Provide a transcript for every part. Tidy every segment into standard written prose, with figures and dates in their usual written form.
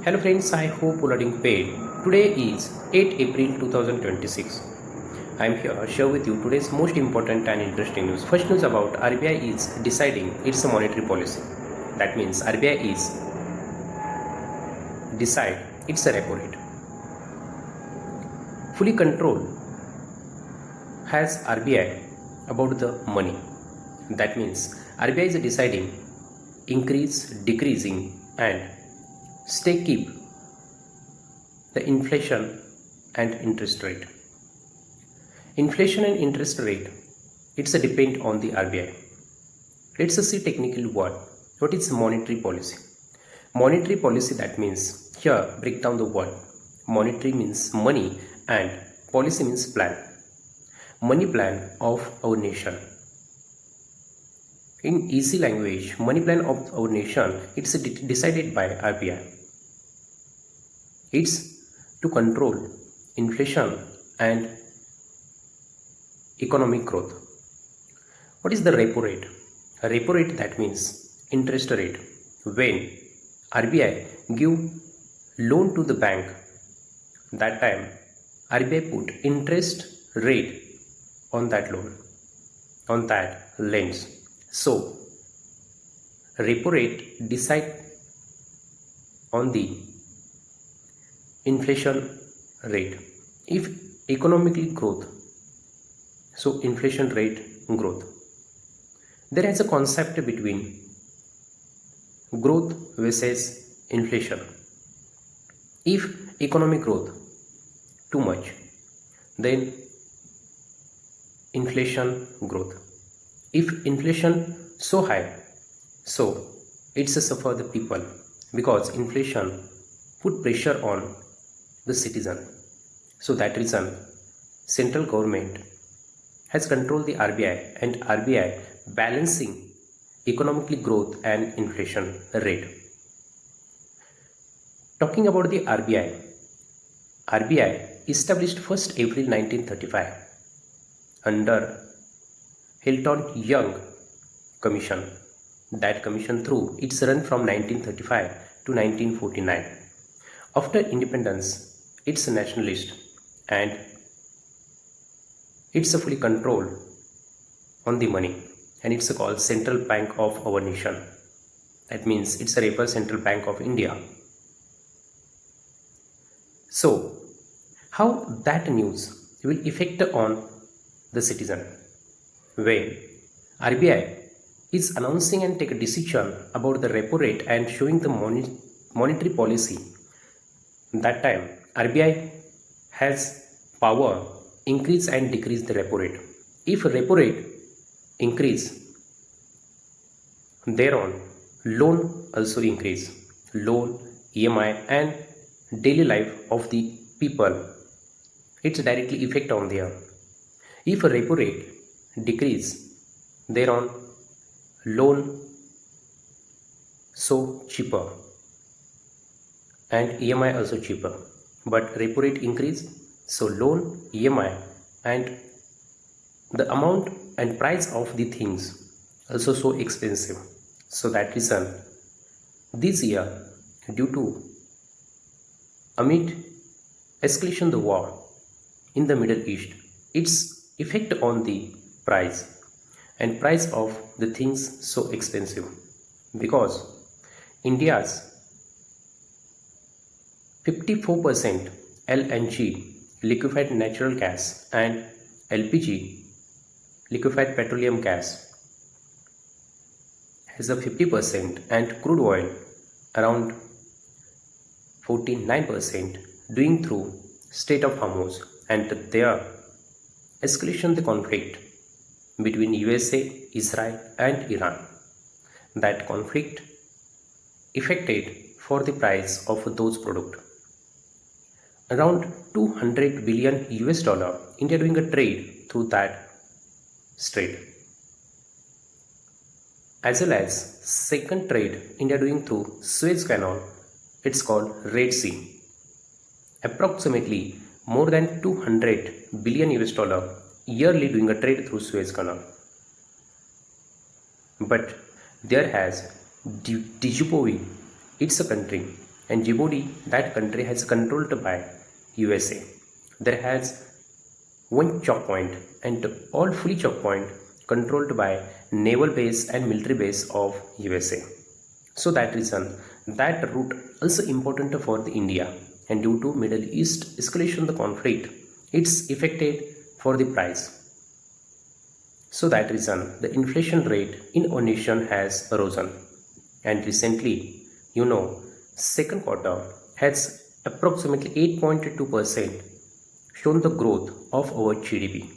Hello friends, I hope all are doing well. Today is 8 April 2026. I am here to share with you today's most important and interesting news. First news about RBI is deciding its monetary policy. That means RBI is decide its repo rate. Fully control has RBI about the money. That means RBI is deciding increase, decreasing and stay keep the inflation and interest rate. Inflation and interest rate, it's a depend on the RBI. Let's see technical word. What is monetary policy? Monetary policy, that means here break down the word. Monetary means money and policy means plan. Money plan of our nation. In easy language, money plan of our nation, it's decided by RBI. It's to control inflation and economic growth. What is the repo rate? A repo rate, that means interest rate. When RBI give loan to the bank, that time RBI put interest rate on that loan, on that lends. So repo rate decide on the inflation rate. If economically growth, so inflation rate growth. There is a concept between growth versus inflation. If economic growth too much, then inflation growth. If inflation so high, so it's a suffer the people, because inflation put pressure on the citizen. So that reason central government has controlled the RBI, and RBI balancing economically growth and inflation rate. Talking about the RBI established 1st April 1935 under Hilton Young Commission. That commission through its run from 1935 to 1949. After independence, it's a nationalist and it's a fully control on the money, and it's called Central Bank of our nation. That means it's a refer Central Bank of India. So how that news will affect on the citizen? When RBI is announcing and take a decision about the repo rate and showing the monetary policy, that time RBI has power increase and decrease the repo rate. If repo rate increase, thereon loan also increase. Loan, EMI and daily life of the people, it's directly effect on there. If repo rate decrease, thereon loan so cheaper and EMI also cheaper. But repo rate increase, so loan, EMI and the amount and price of the things also so expensive. So that reason this year, due to amid escalation the war in the Middle East, its effect on the price and price of the things so expensive, because India's 54% LNG, liquefied natural gas, and LPG, liquefied petroleum gas, has a 50%, and crude oil around 49% doing through Strait of Hormuz, and there escalation the conflict between USA, Israel and Iran. That conflict affected for the price of those products. Around 200 billion US dollar India doing a trade through that strait, as well as second trade India doing through Suez Canal, it's called Red Sea. Approximately more than 200 billion US dollar yearly doing a trade through Suez Canal. But there has Djibouti, it's a country and Djibouti, that country has controlled by USA. There has one choke point and all fully choke point controlled by naval base and military base of USA. So that reason that route also important for the India, and due to Middle East escalation the conflict, it's affected for the price. So that reason the inflation rate in our nation has risen, and recently second quarter has approximately 8.2% shown the growth of our GDP.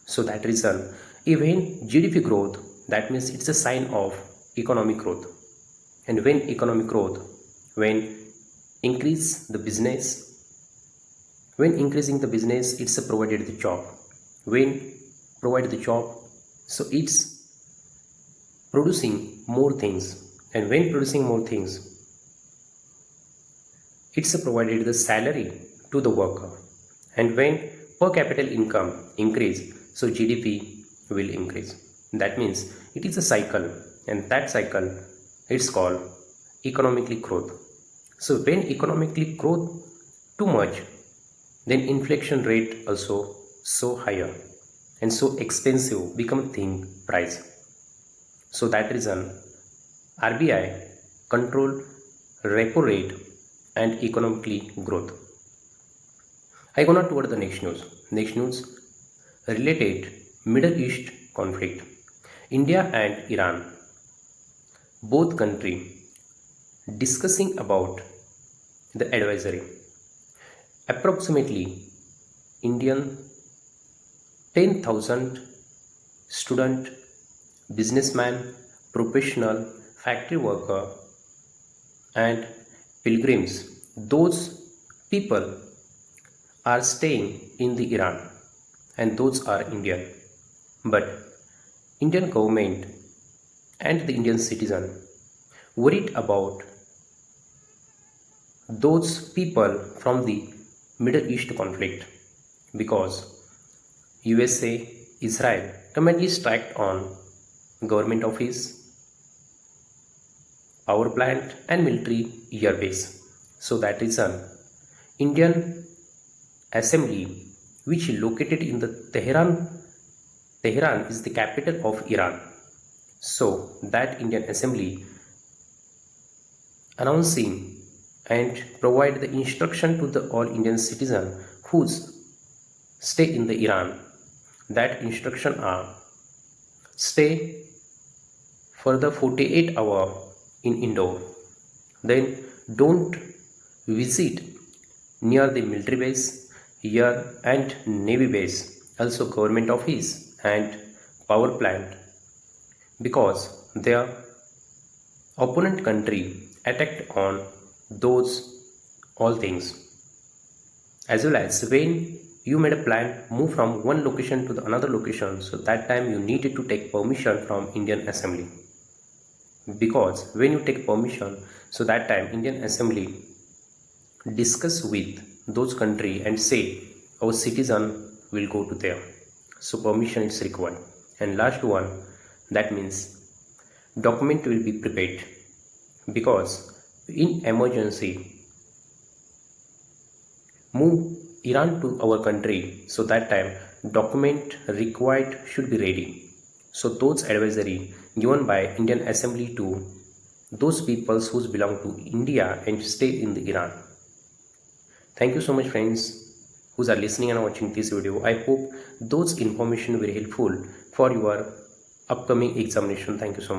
So that reason even GDP growth, that means it's a sign of economic growth. And when economic growth, when increase the business, when increasing the business, it's a provided the job. When provide the job, so it's producing more things. And when producing more things, it's a provided the salary to the worker. And when per capita income increase, so GDP will increase. That means it is a cycle, and that cycle it's called economically growth. So when economically growth too much, then inflation rate also so higher and so expensive become thing price. So that reason RBI control repo rate and economically growth. I go now toward the next news. Next news related Middle East conflict. India and Iran, both country discussing about the advisory. Approximately Indian 10,000 student, businessman, professional, factory worker and pilgrims. Those people are staying in the Iran, and those are Indian. But Indian government and the Indian citizen worried about those people from the Middle East conflict, because USA, Israel commonly strike on government office, power plant and military airbase. So that reason Indian assembly, which is located in the Tehran is the capital of Iran. So that Indian assembly announcing and provide the instruction to the all Indian citizen who stay in the Iran. That instruction are stay for the 48 hour in indoor. Then don't visit near the military base, air and navy base, also government office and power plant, because their opponent country attacked on those all things. As well as when you made a plan move from one location to the another location, so that time you needed to take permission from Indian assembly, because when you take permission, so that time Indian assembly discuss with those country and say our citizen will go to there, so permission is required. And last one, that means document will be prepared, because in emergency move Iran to our country, so that time document required should be ready. So those advisory given by Indian assembly to those peoples who belong to India and stay in the Iran. Thank you so much friends who are listening and watching this video. I hope those information very helpful for your upcoming examination. Thank you so much.